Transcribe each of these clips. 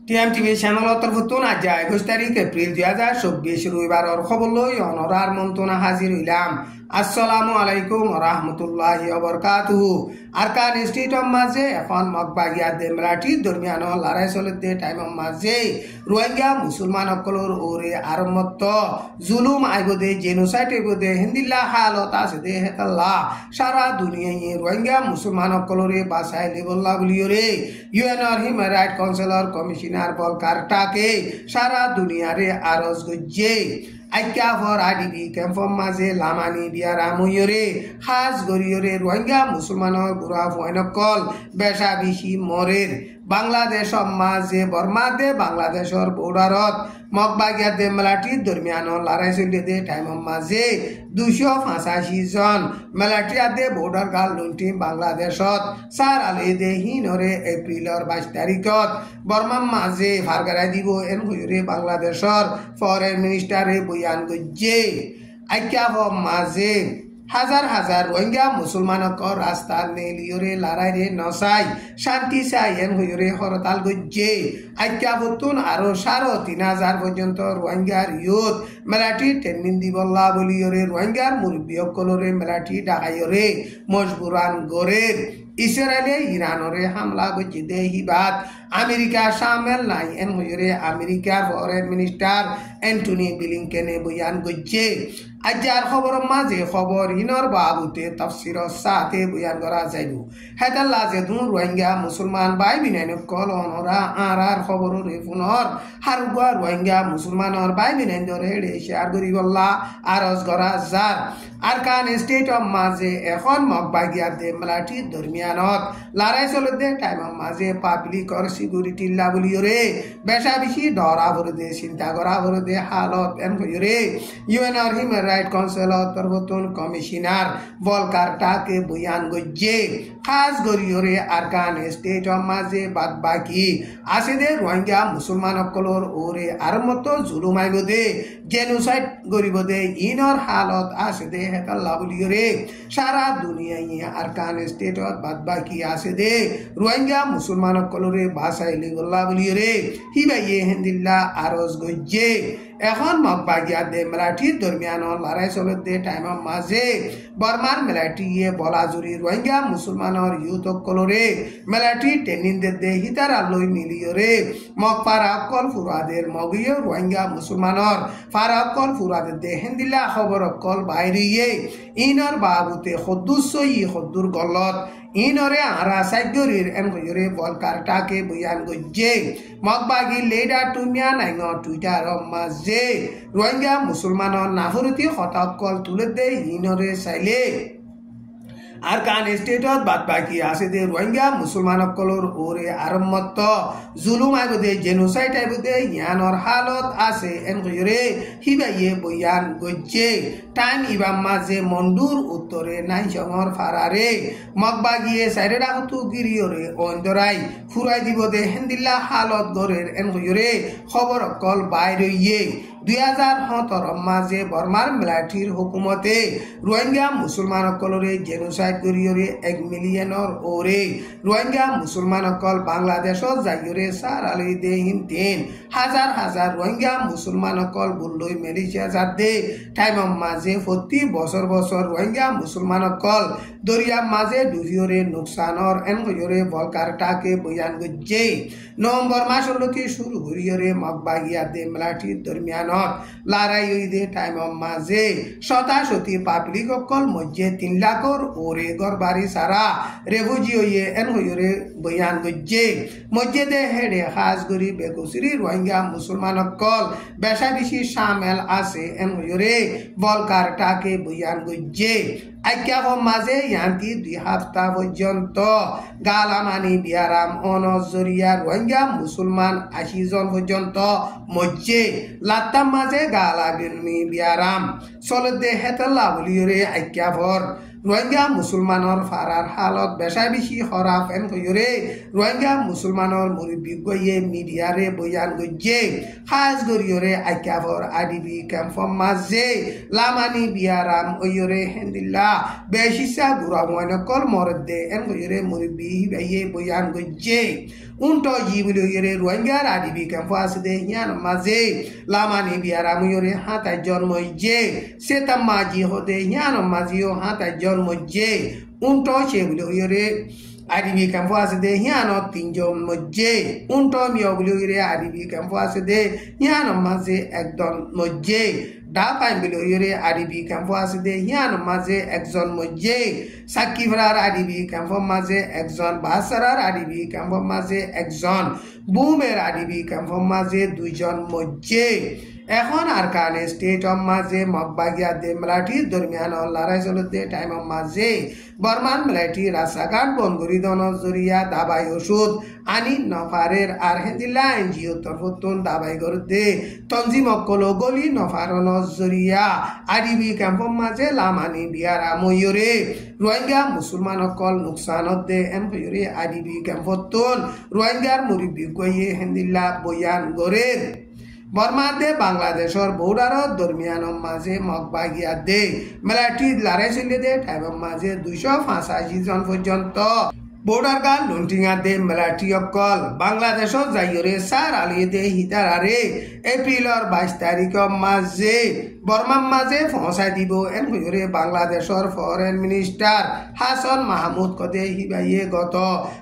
টিএমটিভি চ্যানেলত তরফতুন আজ 21 তারিখ এপ্রিল 2024 রবিবারের খবর লই অনরার মন্ত্রণা হাজির হইলাম। আসসালামু আলাইকুম রহমতুল্লাহি ওয়াবারাকাতুহু। আরকান স্টেটর মাঝে এখন মগবাগিয়া দেমরাটি দরমিয়ান লড়াই চলতে টাইম মাঝে রোহিঙ্গা মুসলমান সকলের ওরে আরম্ভত জুলুম আইবদে জেনোসাইড আইবদে হিন্দিল্লা হালত আছে দে হেতাল্লা সারা দুনিয়ায় রোহিঙ্গা মুসলমান সকলরে বাসায় লেবল্লা বলিওরে ইউএনআর হিউম্যান রাইট কাউন্সিলর কমিশনার বলকার টাকে সারা দুনিয়ারে আরজ গজ্জে আইকা ফর আডিবি ক্যাম্পম মাঝে লামানি বিয়ারাম হইরে খাস গরিয়রে রোহিঙ্গা মুসলমানের বুড়া ফয়নকল বেশা বেশি মরের বাংলাদেশ মাঝে বর্মাতে বাংলাদেশের বর্ডারত মগবাগিয়া মেলাটির দরমিয়ান লড়াই চলিতে টাইম মাঝে 285 জন মেলাটিয়াতে বর্ডার গাল লুণ্টি বাংলাদেশত সার আলে দে হিনরে এপ্রিলর 22 তারিখত বর্মার মাঝে ফারগারাই দিব এন হইরে বাংলাদেশর ফরেন মিনিস্টারে বয়ান গজ্জে আইকা মাঝে হাজার হাজার রোহিঙ্গা মুসলমানক রাস্তা নেলিয়রে লড়াইরে নসাই শান্তি চাই এন হইরে হরতাল গজ্জে আইকা বতুন আরো 3,500 পর্যন্ত রোহিঙ্গার ইয়ুথ মেলাটি ট্রেনিং দিবল্লা বলিয়রে রোহিঙ্গার মুরব্বী সকলরে মেলাটি ডাকাইরে মজবুরান গরের ইসরায়েলে ইরানরে হামলা গজ্জে দে হিবাত আমেরিকা সামেল নাই এন হইরে আমেরিকার ফরেন মিনিস্টার অ্যান্টনি ব্লিংকেনে বয়ান গজ্জে আজার খবর মাঝে খবর হিনর বাবুতে তফসির সাথে বয়ান করা যাইব হেতাল্লা যে দুন রোহিঙ্গা মুসলমান বাই বিনাইন কল অনরা আর খবর রে পুনর হারুয়া রোহিঙ্গা মুসলমানর বাই বিনাইন ধরে শেয়ার করি গল্লা আরজ করা যার আরকান স্টেটর মাঝে এখন মগবাগিয়া মেলাটি দরমিয়ানত লড়াই চলতে টাইম মাঝে পাবলিকর সিকিউরিটি লাবলিয়রে বেশা বেশি ডরা ভরে দে চিন্তা করা ভরে দে হালত এন হইরে ইউএনআর হিউম্যান রাইট কাউন্সিলর তরফতুন কমিশনার বলকার টাকে বয়ান গজ্জে খাস গরিয়রে আরকান স্টেটর মাঝে বাদ বাকি আছে দে রোহিঙ্গা মুসলমান সকলর ওরে আর মতো জুলুম আইব দে জেনোসাইড গরিব দে ইনর হালত আছে দে হেতাল্লা বলিয়রে সারা দুনিয়ায় আরকান স্টেটত বাদ বাকি আছে দে রোহিঙ্গা মুসলমান সকলরে বাসাই লিগল্লা বলিয়রে হিবাইয়ে হিন্দিল্লা আরজ গজ্জে এখন মগবাগিয়া মেলাটির দরমিয়ান লড়াই চলতে টাইম মাঝে বর্মার মেলাটিয়ে বলাজুরি রোহিঙ্গা মুসলমানের ইউথ সকলরে মেলাটি ট্রেনিং দে হিতারা লই মিলিয়রে মগ ফারাকল ফুরাদের মগিয়ে রোহিঙ্গা মুসলমানের ফারাকল ফুরাদের দে হিন্দিলা খবর কল বাইরিয়ে ইনর বাবুতে খদ্দুসই খদ্দুর গলত ইনরে আরা সাইগরির এন হইরে বলকার টাকে বয়ান গজ্জে মগবাগি লেডা টুমিয়া নাইঙ টুইটার মাঝে রোহিঙ্গা মুসলমানের নাফরতি হতাকল তুলে দে ইনরে চাইলে আরকান স্টেটত বাদ বাকি আছে দে রোহিঙ্গা মুসলমান সকলর ওরে আরম্ভত জুলুম আইবদে জেনোসাইড আইবদে ইয়ানর হালত আছে এন হইরে হিবাইয়ে বয়ান গজ্জে টাইম ইবাম মাঝে মন্ডুর উত্তরে নাই জঙর ফারারে মগবাগিয়ে সাইরে রাখতু গিরিয়রে অন্দরাই ফুরাই দিব দে হিন্দিল্লা হালত গরের এন হইরে খবর কল বাইরইয়ে 2017 মাঝে বর্মার মিলিটারির হুকুমতে রোহিঙ্গা মুসলমান সকলরে জেনোসাইড করিয়রে 1 মিলিয়নের ওরে রোহিঙ্গা মুসলমান সকল বাংলাদেশত যাইয়রে সার আলি দে হিনতেন হাজার হাজার রোহিঙ্গা মুসলমান সকল বুল্লই মালয়েশিয়া যাতে টাইম মাঝে প্রতি বছর বছর রোহিঙ্গা মুসলমান সকল দরিয়া মাঝে ডুবিয়রে নুকসানর এন হইয়রে বলকার টাকে বয়ান গজ্জে নভেম্বর মাসলতি শুরু করিয়রে মগবাগিয়া মেলাটির দরমিয়ান লড়াই দে টাইম মাঝে শতাশতি পাবলিক সকল মধ্যে 3 লাখর ওরে ঘর বাড়ি সারা রেফিউজি হইয়ে এন হইরে বয়ান গজ্জে মধ্যে দে হেডে খাস গরি বেগুসরি রোহিঙ্গা মুসলমান সকল বেশা বেশি সামেল আছে এন হইরে বলকার টাকে বয়ান গজ্জে আইকা মাঝে ইয়ান্তি 2 সপ্তাহ পর্যন্ত গালামানি বিয়ারাম অনজরিয়া রোহিঙ্গা মুসলমান 80 জন পর্যন্ত মধ্যে লাত্তাম মাঝে গালাবিনি বিয়ারাম চলতে হেতল্লা বলিয়রে আইকা রোহিঙ্গা মুসলমানৰ ফারার হালত বেশা বেশি খরাপ এন কইরে রোহিঙ্গা মুসলমানৰ মুরব্বী গইয়ে মিডিয়ারে বয়ান গজ্জে খাস গরিয়রে আইকাবর আদিবি ক্যাম্পম মাঝে লামানি বিয়ারাম ওয়রে হেন্দিল্লা বেশিসা গুরাময়ন কল মরদে এন কইরে মুরব্বী বাইয়ে বয়ান গজ্জে উন্টো জিবুলি ইরে রোহিঙ্গার আদিবি ক্যাম্প আসদে হিয়ান মাঝে লামানি বিয়ারাম ওয়রে হাতায় জন্মইজে সেতাম মাজি হতে হিয়ান মাজিও হাতায় জন্মইজে উন্টো সেবুলি ইরে আদিবি ক্যাম্প আসদে হিয়ান তিনজন মজ্জে উন্টো মিয়বুলি ইরে আদিবি ক্যাম্প আসদে হিয়ান মাঝে একজন মজ্জে ডাপাইন বিলইরে আদিবি ক্যাম্প আসদে হিয়ান মাঝে একজন মজ্জে সাকিবরার আদিবি ক্যাম্প মাঝে একজন বাসারার আদিবি ক্যাম্প মাঝে একজন বুমের আদিবি ক্যাম্প মাঝে দুইজন মজ্জে এখন আরকান স্টেট মাঝে মগবাগিয়া দে মলাঠি দরমিয়ান লড়াই চলতে টাইম মাঝে বর্মান মলাঠি রাস্তাঘাট বনগুড়ি দন জরিয়া দাবাই ওষুধ আনি নফারের আর হেন্দিল্লা এনজিও তরফতুন দাবাই করতে তঞ্জিম অকল গলি নফারন জরিয়া আদিবি ক্যাম্প মাঝে লামানি বিয়ারা ময়ূরে রোহিঙ্গা মুসলমান অকল নুকসানত দে এম কয়রে আদিবি ক্যাম্পতুন রোহিঙ্গার মুরব্বী গইয়ে হেন্দিল্লা বয়ান গরের বর্মাদে বাংলাদেশর বর্ডারত দরমিয়ান মাঝে মগবাগিয়া দে মেলাটি লড়াই চলে দে টাইম মাঝে 285 জন পর্যন্ত বর্ডার গাল লুন্টিঙা দে মেলাটি অকল বাংলাদেশত যাইরে সার আলিয়ে দে হিতারারে এপ্রিলর 22 তারিখ মাঝে বর্মার মাঝে পৌঁছাই দিব এন কইরে বাংলাদেশর ফরেন মিনিস্টার হাসান মাহমুদ কদে হিবাইয়ে গত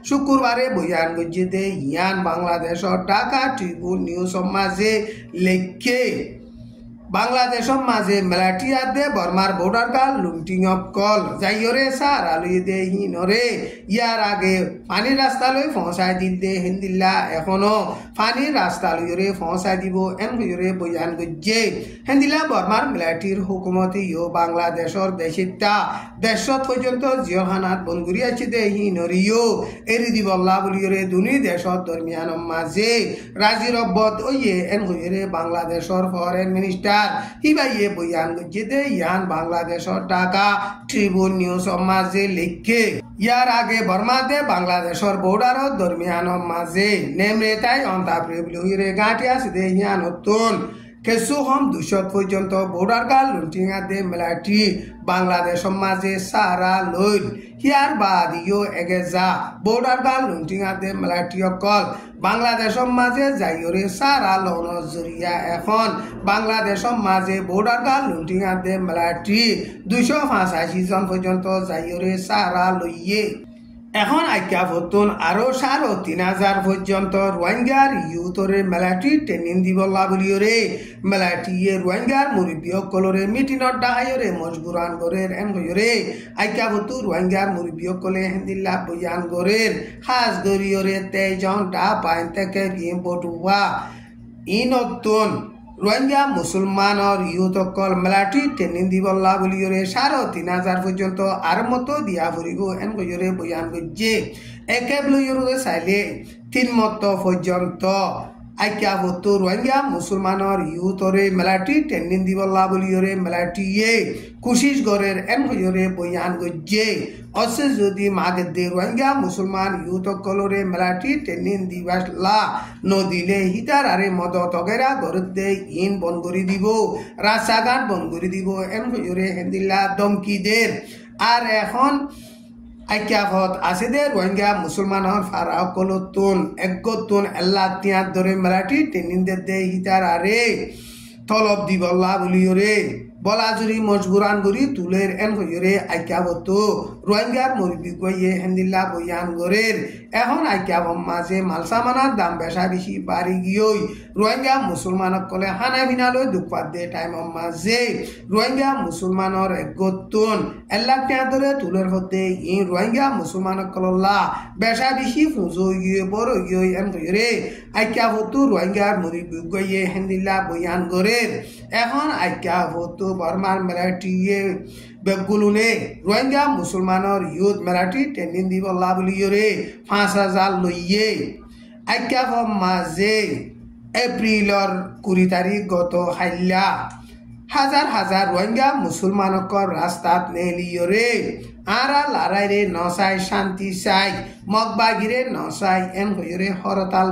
শুক্রবারে বয়ান গজ্জে দে ইয়ান বাংলাদেশর ঢাকা ট্রিবিউন নিউজ মাঝে লেখে বাংলাদেশের মাঝে মেলাটিয়া দে বর্মার বর্ডার গাল লুন্টিং কল যাইরে সার আলুয়ে দে হিনরে ইয়ার আগে পানির রাস্তা লই পৌঁছাই দিল দে হিন্দিল্লা এখনো পানির রাস্তা লইরে পৌঁছাই দিব এন কইরে বয়ান গজ্জে হিন্দিল্লা বর্মার মেলাটির হুকুমতে ইও বাংলাদেশের দেশিতা দেশত পর্যন্ত জিয়হানাত বনগুড়ি আছে দে হিনরিও এরি দিবল্লা বলিরে দুনি দেশত দরমিয়ান মাঝে রাজি রব্বত ওয়ে এন কইরে বাংলাদেশের ফরেন মিনিস্টার হিবাইয়ে বয়ান গজ্জে দে ইয়ান বাংলাদেশের ঢাকা ট্রিবিউন নিউজ মাঝে লিখে ইয়ার আগে বর্মাতে বাংলাদেশের বর্ডারত দরমিয়ান মাঝে নেমরে তাই অন্তাপ্রিবলিরে গাঁটি আছে দে ইয়ান নতুন কিছু হম 200 পর্যন্ত বর্ডার গাল লুন্টিঙা দে মেলাটি বাংলাদেশের মাঝে সারা লইল হিয়ার বাদ ইও এগেজা বর্ডার গাল লুন্টিঙা দে মেলাটি অকল বাংলাদেশের মাঝে যাইরে সারা লন জরিয়া এখন বাংলাদেশের মাঝে বর্ডার গাল লুন্টিঙা দে মেলাটি 285 জন পর্যন্ত যাইরে সারা লইয়ে এখন আইকা ভতুন আরো 3000 পর্যন্ত রোহিঙ্গার ইউথরে মেলাটি ট্রেনিং দিবলা বলিওরে মেলাটি রোহিঙ্গার মুরব্বী কলরে মিটিনত ডাহাইরে মজবুরান গরের এন গয়রে আইকা ভতু রোহিঙ্গার মুরব্বী কলে হেন্দিল্লা বয়ান গরের খাস গরিয়রে 23 জন ডা পাইন থেকে বিম বটুয়া ইনতুন রোহিঙ্গা মুসলমানর ইউথকল মেলাটি ট্রেনিং দিবল্লা বলিওরে 3000 পর্যন্ত আর মতো দিয়া ফুরিব এন কইরে বয়ান গজ্জে একে ব্লইরে চাইলে 3 মত পর্যন্ত আইকা ভতু রোহিঙ্গা মুসলমানর ইউথরে মেলাটি ট্রেনিং দিবল্লা বলিওরে মেলাটিয়ে কোশিশ গরের এন কইরে বয়ান গজ্জে অসে যদি মাগে দে রোহিঙ্গা মুসলমান ইউথকলরে মেলাটি ট্রেনিং দিবাসলা নদিলে হিতার আরে মদত অগেরা গরতে ইন বন করে দিব রাস্তাঘাট বন করে দিব এন কইরে হেন্দিল্লা দমকিদের আর এখন আইকাফত আছে দে রোহিঙ্গা মুসলমানর ফারাকলতুন একগতুন আল্লাহ তিয়ার ধরে মেলাটি ট্রেনিং দে হিতার আরে তলব দিবল্লা বলিওরে বলাজুরি মজবুরান গরি তুলের এন কইরে আইকাবত রোহিঙ্গার মুরব্বী গইয়ে হেন্দিল্লা বয়ান গরের এখন আইকাব মাঝে মালসামানার দাম বেশা বেশি বাড়ি গিয়েই রোহিঙ্গা মুসলমান কলে হানা ভিনালৈ দুপাত দে টাইম মাঝে রোহিঙ্গা মুসলমানর একগতুন এল্লাহ টিয়া ধরে তুলের হতে ই রোহিঙ্গা মুসলমান কলল্লা বেশা বেশি ফুজো গিয়ে বড় গিয়ে এন কইরে আইকাবত রোহিঙ্গার মুরব্বী গইয়ে হেন্দিল্লা বয়ান গরের এখন আইকাবত বর্মার মেলাটিয়ে বেগুলুনে রোহিঙ্গা মুসলমানর ইউথ মেলাটি ট্রেনিং দিবল্লা বলিওরে 5000 লইয়ে আইকা মাঝে এপ্রিলর 20 তারিখ গত হাইল্লা হাজার হাজার রোহিঙ্গা মুসলমানকর রাস্তাত নেলিওরে আরা লারাইরে নসাই শান্তি চাই মগবাগিরে নসাই এন হইরে হরতাল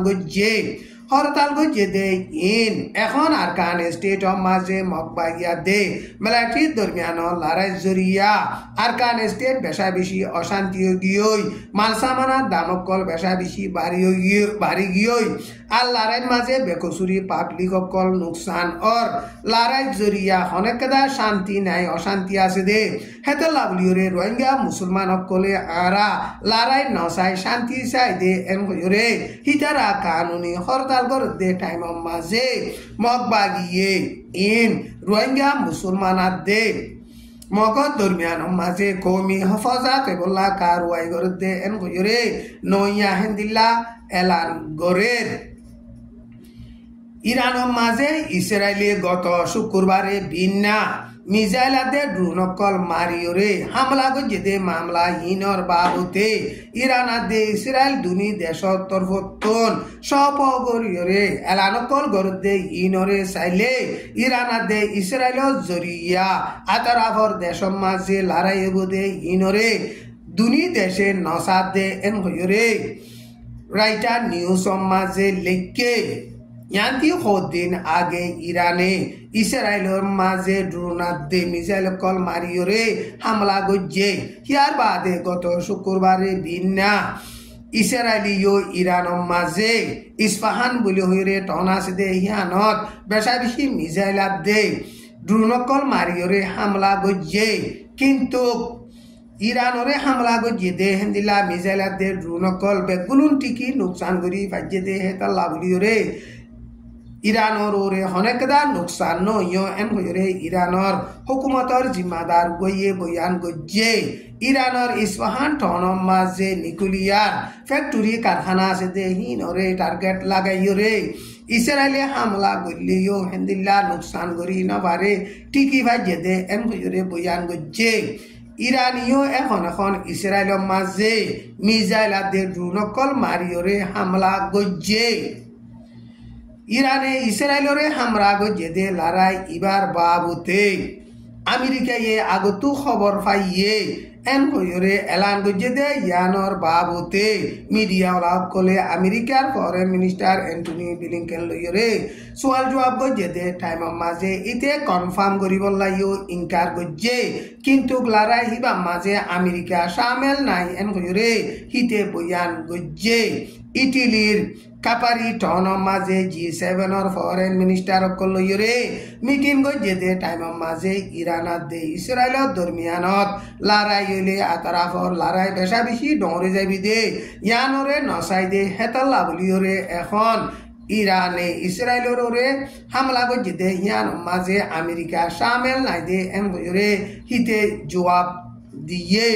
গজ্জে দে ইন এখন আরকান স্টেট অফ মাঝে মগবাগিয়া দে মিলিটারি দরমিয়ান লড়াই জরিয়া আরকান স্টেট বেশা বেশি অশান্তি গিয়ই মালসামানার দামকল বেশা বেশি বাড়ি গিয়ই আর লড়াই মাঝে বেকসুরি পাবলিক অকল নুকসান অর লড়াই জরিয়া অনেকদা শান্তি নাই অশান্তি আছে দে হেতে লাভলিওরে রোহিঙ্গা মুসলমান অকলে আরা লড়াই নসাই শান্তি চাই দে এন হইরে হিতারা কানুনি হরতাল দে টাইম মাঝে মগবাগিয়ে ইন রোহিঙ্গা মুসলমানার দে মগত দরমিয়ান মাঝে কৌমি হফাজত এবল্লা কারওয়াই গরদে এন হইরে নইয়া হেন্দিল্লা এলান গরের ইরানের মাঝে ইসরায়েলে গত শুক্রবারে বিন্না মিজাইলাতে ড্রোনকল মারিওরে হামলা গজেদে মামলা হিনর বাবতে ইরানাদে ইসরায়েল দুনি দেশর তরফতন সপগরিয়রে এলানকল গরদে হিনরে চাইলে ইরানাদে ইসরায়েল জরিয়া আতারাফর দেশর মাঝে লড়াই বদে হিনরে দুনি দেশে নসাদে এন হইরে রাইটার নিউজ মাঝে লেখকে ইয়ান্তি দিন আগে ইরানে ইসরায়েলের মাঝে ড্রোনাদে মিসাইল কল মারিওরে হামলা গজ্জে ইয়ার বাদে গত শুক্রবারে বিন্না ইসরায়েলীয় ইরানের মাঝে ইস্পাহান বলে হইরে টনাস দে হিয়ানত বেশা বেশি মিসাইল দে ড্রোনকল মারিওরে হামলা গজ্জে কিন্তু ইরানরে হামলা গজ্জে দে হেন্দিলা মিসাইল দে ড্রোনকল বেগুলুন টিকি নুকসান করি ফাজ্জে দে হেতাল্লা বলিওরে ইরানর ওরে অনেকদা নুকসান নইয় এন হইরে ইরানর হুকুমতর জিম্মাদার গইয়ে বয়ান গজ্জে ইরানর ইস্পাহান টনম মাঝে নিকুলিয়ার ফ্যাক্টরি কারখানা আছে দে হিনরে টার্গেট লাগাইয়রে ইসরায়েলে হামলা গল্লিও হেন্দিল্লা নুকসান করি নবারে টিকি ভাইজে দে এন হইরে বয়ান গজ্জে ইরানিও এখন ইসরায়েলের মাঝে মিসাইল আদে ড্রোনকল মারিওরে হামলা গজ্জে ইরানে ইসরায়েলরে হামলা গজ্জে দে লড়াই ইবার বাবুতে আমেরিকায়ে আগতু খবর পাইয়ে এন হইরে এলান গজ্জে দে ইয়ানর বাবুতে মিডিয়া ওলাব কলে আমেরিকার ফরেন মিনিস্টার এন্টনি ব্লিংকেন লইরে সোয়াল জবাব গজ্জে দে টাইম মাঝে ইতে কনফার্ম করিব লাইও ইনকার গজ্জে কিন্তু লড়াই হিবা মাঝে আমেরিকা শামেল নাই এন হইরে হিতে বয়ান গজ্জে ইটালির কাপারি টনম মাঝে G7 ফরেন মিনিস্টার অকল লইরে মিটিং গজ্জে দে টাইম মাঝে ইরানাত দে ইসরায়েলত দরমিয়ানত লড়াই হইলে আতারাফর লড়াই বেশা বেশি ডরে যাবি দে ইয়ানরে নসাই দে হেতাল্লা বলিওরে এখন ইরানে ইসরায়েলের ওরে হামলা গজ্জে দে ইয়ান মাঝে আমেরিকা শামেল নাই দে এন হইরে হিতে জবাব দিয়ে